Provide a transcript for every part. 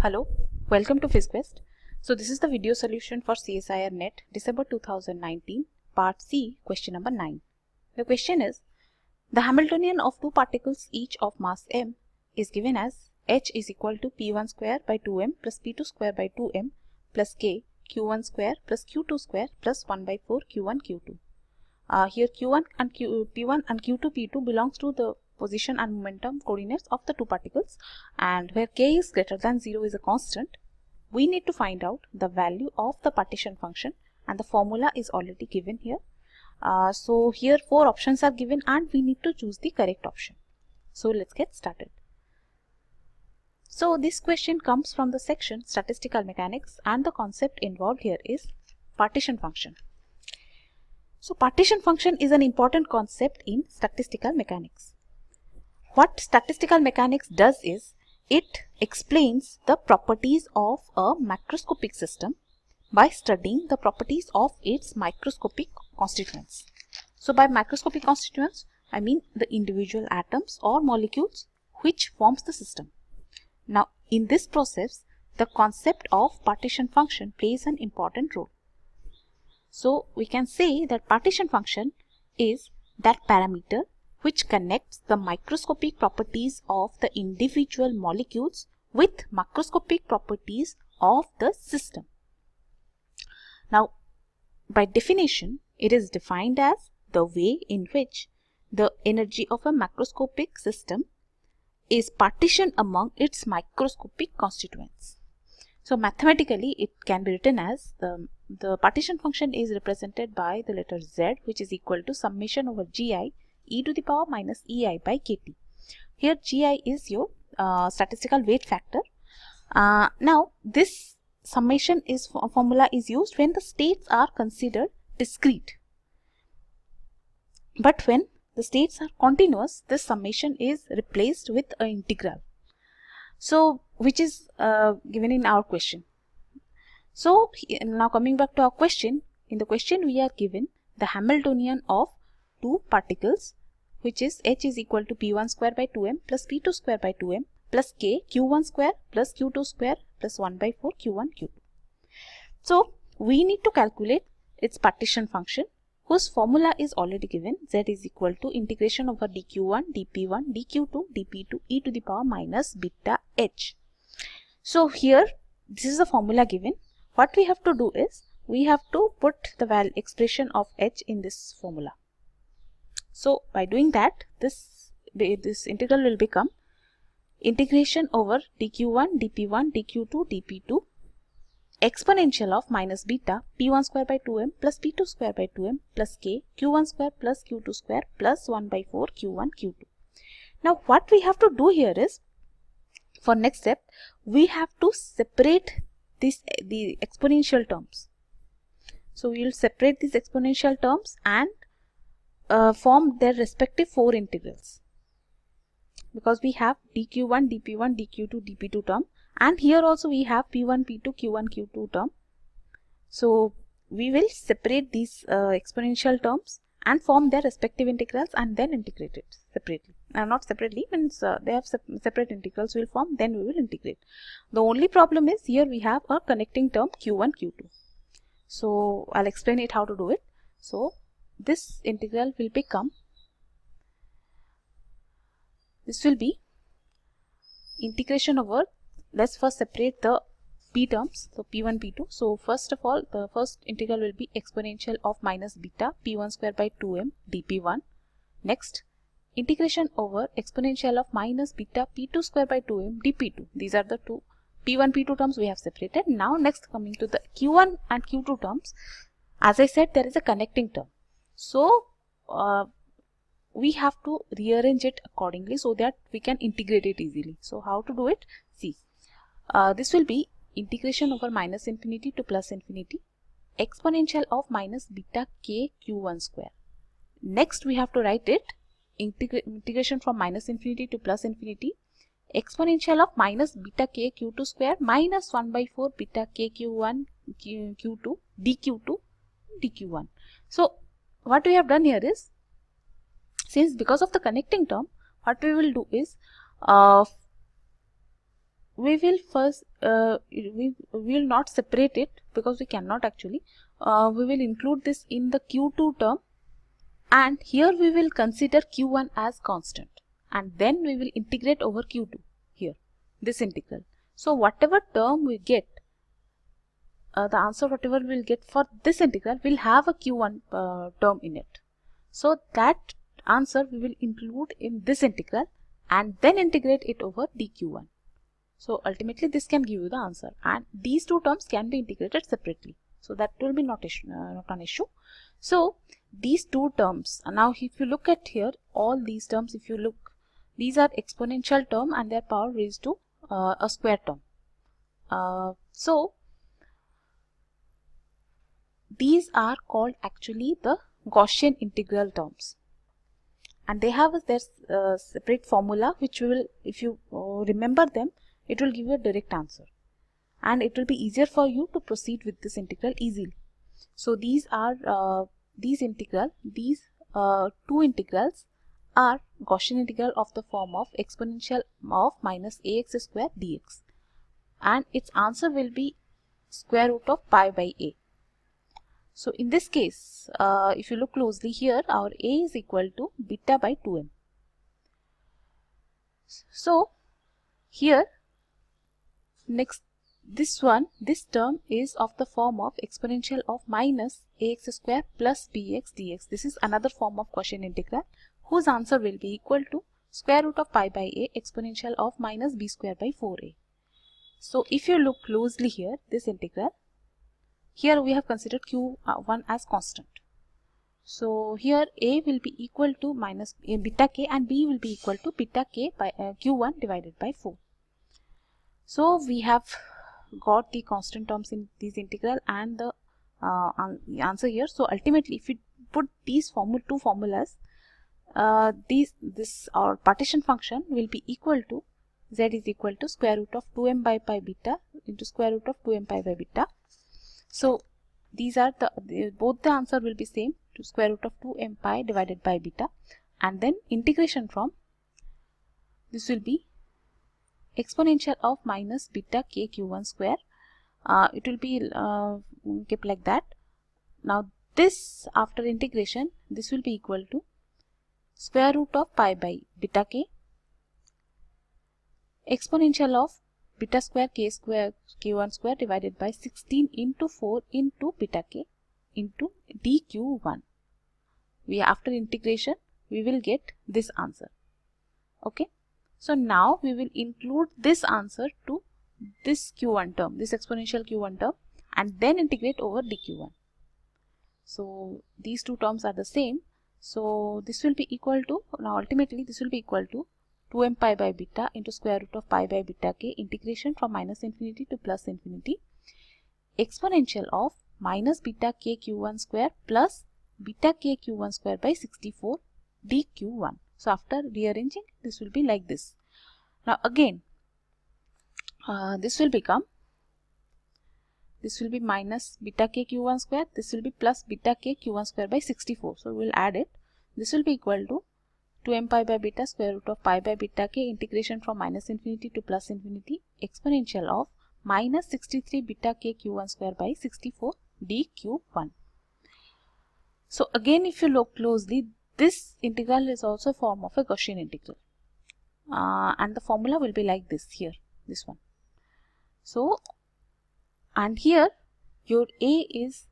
Hello, welcome to PhysQuest. So this is the video solution for CSIR NET December 2019 Part C, question number 9. The question is, the Hamiltonian of two particles each of mass m is given as h is equal to p1 square by 2m plus p2 square by 2m plus k q1 square plus q2 square plus 1 by 4 q1 q2. Here q1 and p1 and q2 p2 belongs to the position and momentum coordinates of the two particles, and where k is greater than 0 is a constant, we need to find out the value of the partition function, and the formula is already given here. So here 4 options are given and we need to choose the correct option. So let's get started. So this question comes from the section Statistical Mechanics, and the concept involved here is partition function. So partition function is an important concept in statistical mechanics. What statistical mechanics does is, it explains the properties of a macroscopic system by studying the properties of its microscopic constituents. So by macroscopic constituents, I mean the individual atoms or molecules which forms the system. Now in this process, the concept of partition function plays an important role. So we can say that partition function is that parameter which connects the microscopic properties of the individual molecules with macroscopic properties of the system. Now, by definition, it is defined as the way in which the energy of a macroscopic system is partitioned among its microscopic constituents. So mathematically, it can be written as the partition function is represented by the letter z, which is equal to summation over gi e to the power minus ei by kt. Here gi is your statistical weight factor. Now this summation formula is used when the states are considered discrete. But when the states are continuous, this summation is replaced with an integral. So which is given in our question. So now coming back to our question, in the question we are given the Hamiltonian of two particles, which is h is equal to p1 square by 2m plus p2 square by 2m plus k q1 square plus q2 square plus 1 by 4 q1 q2. So we need to calculate its partition function, whose formula is already given. Z is equal to integration over dq1 dp1 dq2 dp2 e to the power minus beta h. So here this is the formula given. What we have to do is, we have to put the expression of h in this formula. So by doing that, this integral will become integration over dq1 dp1 dq2 dp2 exponential of minus beta p1 square by 2m plus p2 square by 2m plus k q1 square plus q2 square plus 1 by 4 q1 q2. Now what we have to do here is, for next step, we have to separate the exponential terms. So we will separate these exponential terms and form their respective 4 integrals, because we have dq1 dp1 dq2 dp2 term, and here also we have p1 p2 q1 q2 term. So we will separate these exponential terms and form their respective integrals and then integrate it separately. Not separately, means they have separate integrals will form, then we will integrate. The only problem is, here we have a connecting term q1 q2. So I'll explain it how to do it. So this integral will become, this will be integration over, let's first separate the p terms, so p1 p2. So first of all, the first integral will be exponential of minus beta p1 square by 2m dp1. Next, integration over exponential of minus beta p2 square by 2m dp2. These are the two p1 p2 terms we have separated. Now next, coming to the q1 and q2 terms, as I said, there is a connecting term. So we have to rearrange it accordingly so that we can integrate it easily. So how to do it? See, this will be integration over minus infinity to plus infinity exponential of minus beta k q1 square. Next we have to write it integration from minus infinity to plus infinity exponential of minus beta k q2 square minus 1 by 4 beta k q1 q2 dq2 dq1. So what we have done here is, since because of the connecting term, what we will do is we will first we will not separate it because we cannot actually. We will include this in the Q2 term, and here we will consider Q1 as constant, and then we will integrate over Q2 here, this integral. So whatever term we get, the answer whatever we'll get for this integral will have a Q1 term in it. So that answer we will include in this integral and then integrate it over dq1. So ultimately this can give you the answer, and these two terms can be integrated separately. So that will be not an issue. So these two terms, now if you look at here, all these terms, if you look, these are exponential term and their power raised to a square term. So these are called actually the Gaussian integral terms, and they have their separate formula, which we will, if you remember them, it will give you a direct answer, and it will be easier for you to proceed with this integral easily. So these are these two integrals are Gaussian integral of the form of exponential of minus ax square dx, and its answer will be square root of pi by a. So in this case, if you look closely here, our a is equal to beta by 2m. So here, next, this term is of the form of exponential of minus ax square plus bx dx. This is another form of Gaussian integral whose answer will be equal to square root of pi by a exponential of minus b square by 4a. So if you look closely here, this integral, here we have considered Q1 as constant. So here a will be equal to minus beta k and b will be equal to beta k by Q1 divided by 4. So we have got the constant terms in these integral and the answer here. So ultimately, if we put these two formulas, this our partition function will be equal to z is equal to square root of 2m by pi beta into square root of 2m pi by beta. So these are both the answer will be same, to square root of 2m pi divided by beta, and then integration from this will be exponential of minus beta k q1 square. It will be kept like that. Now this, after integration, this will be equal to square root of pi by beta k exponential of beta square k square q1 square divided by 16 into 4 into beta k into dq1. After integration we will get this answer. Okay, so now we will include this answer to this q1 term, this exponential q1 term, and then integrate over dq1. So these two terms are the same. So this will be equal to, now ultimately this will be equal to 2m pi by beta into square root of pi by beta k integration from minus infinity to plus infinity exponential of minus beta k q1 square plus beta k q1 square by 64 dq1. So after rearranging, this will be like this. Now again, this will be minus beta k q1 square, this will be plus beta k q1 square by 64. So we will add it. This will be equal to 2m pi by beta square root of pi by beta k integration from minus infinity to plus infinity exponential of minus 63 beta k q1 square by 64 dq1. So again, if you look closely, this integral is also a form of a Gaussian integral, and the formula will be like this here, this one. So, and here your a is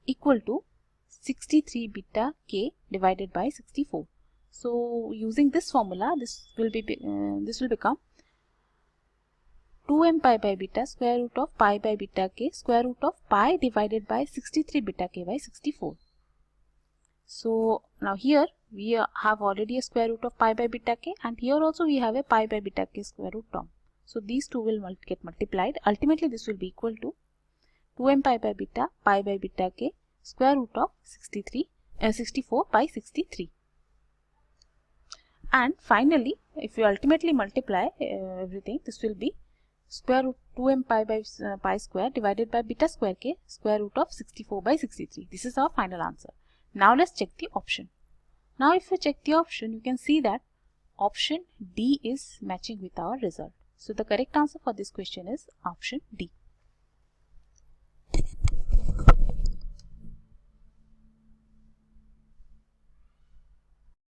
equal to 63 beta k divided by 64. So using this formula, this will become 2m pi by beta square root of pi by beta k square root of pi divided by 63 beta k by 64. So now here we have already a square root of pi by beta k, and here also we have a pi by beta k square root term. So these two will get multiplied. Ultimately this will be equal to 2m pi by beta k square root of 64 by 63. And finally, if you ultimately multiply everything, this will be square root 2m pi by pi square divided by beta square k square root of 64 by 63. This is our final answer. Now let's check the option. Now if you check the option, you can see that option D is matching with our result. So the correct answer for this question is option D.